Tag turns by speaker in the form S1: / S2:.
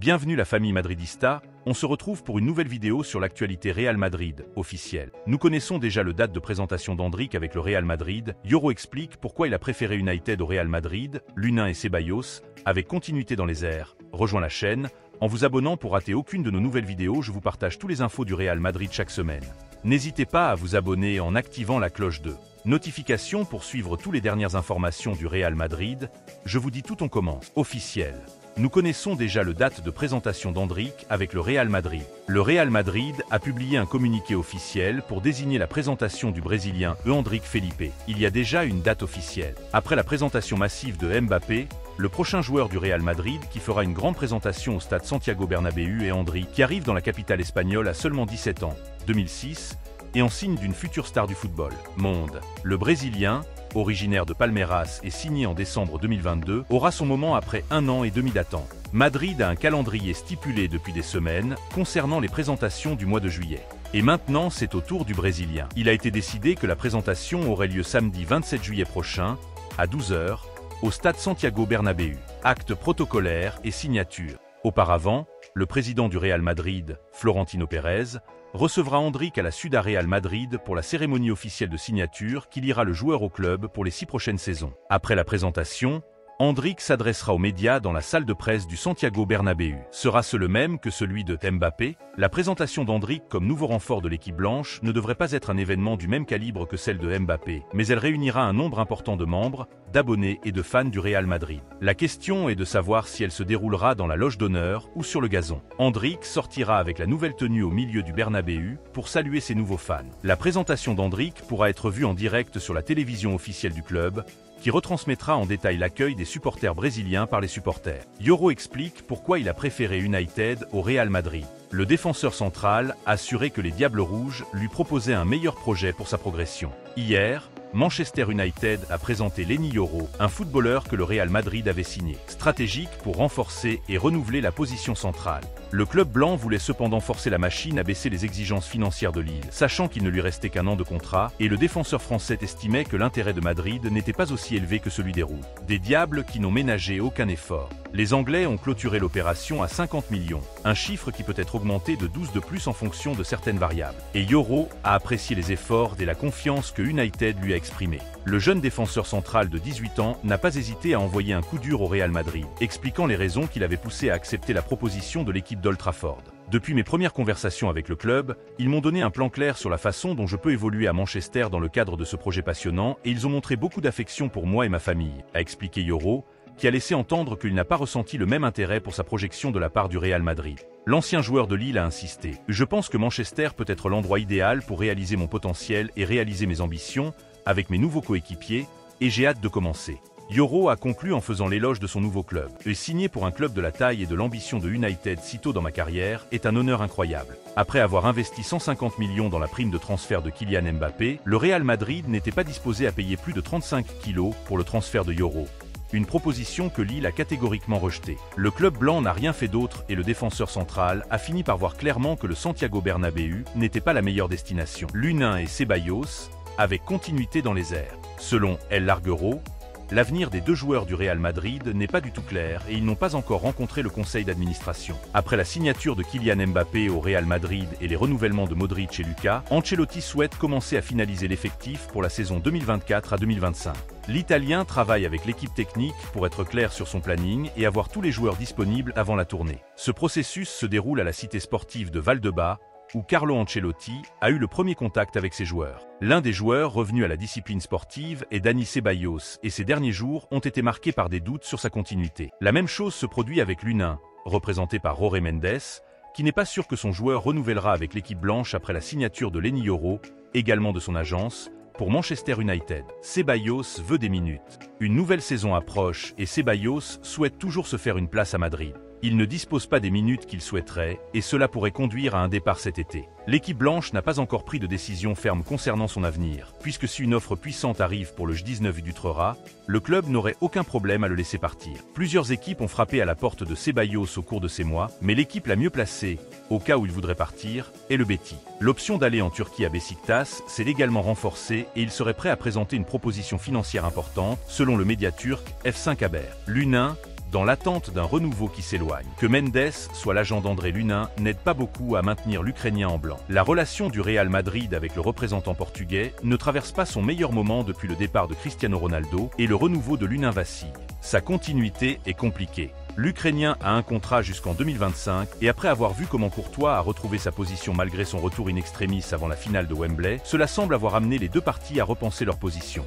S1: Bienvenue la famille madridista, on se retrouve pour une nouvelle vidéo sur l'actualité Real Madrid, officielle. Nous connaissons déjà le date de présentation d'Endrick avec le Real Madrid. Yoro explique pourquoi il a préféré United au Real Madrid, Lunin et Ceballos, avec continuité dans les airs. Rejoins la chaîne, en vous abonnant pour rater aucune de nos nouvelles vidéos, je vous partage tous les infos du Real Madrid chaque semaine. N'hésitez pas à vous abonner en activant la cloche de notification pour suivre toutes les dernières informations du Real Madrid. Je vous dis tout, on commence. Officiel. Nous connaissons déjà le date de présentation d'Endrick avec le Real Madrid. Le Real Madrid a publié un communiqué officiel pour désigner la présentation du Brésilien Endrick Felipe. Il y a déjà une date officielle. Après la présentation massive de Mbappé, le prochain joueur du Real Madrid qui fera une grande présentation au stade Santiago Bernabéu est Endrick, qui arrive dans la capitale espagnole à seulement 17 ans, 2006, et en signe d'une future star du football monde. Le Brésilien, originaire de Palmeiras et signé en décembre 2022, aura son moment après 1 an et demi d'attente. Madrid a un calendrier stipulé depuis des semaines concernant les présentations du mois de juillet. Et maintenant, c'est au tour du Brésilien. Il a été décidé que la présentation aurait lieu samedi 27 juillet prochain, à 12 h, au stade Santiago Bernabéu. Acte protocolaire et signature. Auparavant, le président du Real Madrid, Florentino Pérez, recevra Endrick à la Ciudad Real Madrid pour la cérémonie officielle de signature qui liera le joueur au club pour les 6 prochaines saisons. Après la présentation, Endrick s'adressera aux médias dans la salle de presse du Santiago Bernabéu. Sera-ce le même que celui de Mbappé? La présentation d'Endrick comme nouveau renfort de l'équipe blanche ne devrait pas être un événement du même calibre que celle de Mbappé, mais elle réunira un nombre important de membres, d'abonnés et de fans du Real Madrid. La question est de savoir si elle se déroulera dans la loge d'honneur ou sur le gazon. Endrick sortira avec la nouvelle tenue au milieu du Bernabéu pour saluer ses nouveaux fans. La présentation d'Endrick pourra être vue en direct sur la télévision officielle du club, qui retransmettra en détail l'accueil des supporters brésiliens par les supporters. Yoro explique pourquoi il a préféré United au Real Madrid. Le défenseur central a assuré que les Diables Rouges lui proposaient un meilleur projet pour sa progression. Hier, Manchester United a présenté Leny Yoro, un footballeur que le Real Madrid avait signé. Stratégique pour renforcer et renouveler la position centrale. Le club blanc voulait cependant forcer la machine à baisser les exigences financières de Lille, sachant qu'il ne lui restait qu'un an de contrat, et le défenseur français estimait que l'intérêt de Madrid n'était pas aussi élevé que celui des Rouges. Des Diables qui n'ont ménagé aucun effort. Les Anglais ont clôturé l'opération à 50 millions, un chiffre qui peut être augmenté de 12 de plus en fonction de certaines variables. Et Yoro a apprécié les efforts et la confiance que United lui a exprimée. Le jeune défenseur central de 18 ans n'a pas hésité à envoyer un coup dur au Real Madrid, expliquant les raisons qui l'avaient poussé à accepter la proposition de l'équipe d'Old Trafford. Depuis mes premières conversations avec le club, ils m'ont donné un plan clair sur la façon dont je peux évoluer à Manchester dans le cadre de ce projet passionnant et ils ont montré beaucoup d'affection pour moi et ma famille, a expliqué Yoro, qui a laissé entendre qu'il n'a pas ressenti le même intérêt pour sa projection de la part du Real Madrid. L'ancien joueur de Lille a insisté. Je pense que Manchester peut être l'endroit idéal pour réaliser mon potentiel et réaliser mes ambitions avec mes nouveaux coéquipiers et j'ai hâte de commencer. Yoro a conclu en faisant l'éloge de son nouveau club. Signer pour un club de la taille et de l'ambition de United si tôt dans ma carrière est un honneur incroyable. Après avoir investi 150 millions dans la prime de transfert de Kylian Mbappé, le Real Madrid n'était pas disposé à payer plus de 35 kilos pour le transfert de Yoro. Une proposition que Lille a catégoriquement rejetée. Le club blanc n'a rien fait d'autre et le défenseur central a fini par voir clairement que le Santiago Bernabéu n'était pas la meilleure destination. Lunin et Ceballos avec continuité dans les airs. Selon El Larguero, l'avenir des deux joueurs du Real Madrid n'est pas du tout clair et ils n'ont pas encore rencontré le conseil d'administration. Après la signature de Kylian Mbappé au Real Madrid et les renouvellements de Modric et Lucas, Ancelotti souhaite commencer à finaliser l'effectif pour la saison 2024 à 2025. L'Italien travaille avec l'équipe technique pour être clair sur son planning et avoir tous les joueurs disponibles avant la tournée. Ce processus se déroule à la cité sportive de Valdebebas, où Carlo Ancelotti a eu le premier contact avec ses joueurs. L'un des joueurs revenus à la discipline sportive est Dani Ceballos et ces derniers jours ont été marqués par des doutes sur sa continuité. La même chose se produit avec Lunin, représenté par Jorge Mendes, qui n'est pas sûr que son joueur renouvellera avec l'équipe blanche après la signature de Leny Yoro, également de son agence, pour Manchester United. Ceballos veut des minutes. Une nouvelle saison approche et Ceballos souhaite toujours se faire une place à Madrid. Il ne dispose pas des minutes qu'il souhaiterait et cela pourrait conduire à un départ cet été. L'équipe blanche n'a pas encore pris de décision ferme concernant son avenir, puisque si une offre puissante arrive pour le J19 d'Utrera, le club n'aurait aucun problème à le laisser partir. Plusieurs équipes ont frappé à la porte de Ceballos au cours de ces mois, mais l'équipe la mieux placée, au cas où il voudrait partir, est le Betis. L'option d'aller en Turquie à Beşiktaş s'est également renforcée et il serait prêt à présenter une proposition financière importante, selon le média turc F5 Haber. Lunin, dans l'attente d'un renouveau qui s'éloigne. Que Mendes soit l'agent d'André Lunin n'aide pas beaucoup à maintenir l'Ukrainien en blanc. La relation du Real Madrid avec le représentant portugais ne traverse pas son meilleur moment depuis le départ de Cristiano Ronaldo et le renouveau de Lunin vacille. Sa continuité est compliquée. L'Ukrainien a un contrat jusqu'en 2025 et après avoir vu comment Courtois a retrouvé sa position malgré son retour in extremis avant la finale de Wembley, cela semble avoir amené les deux parties à repenser leur position.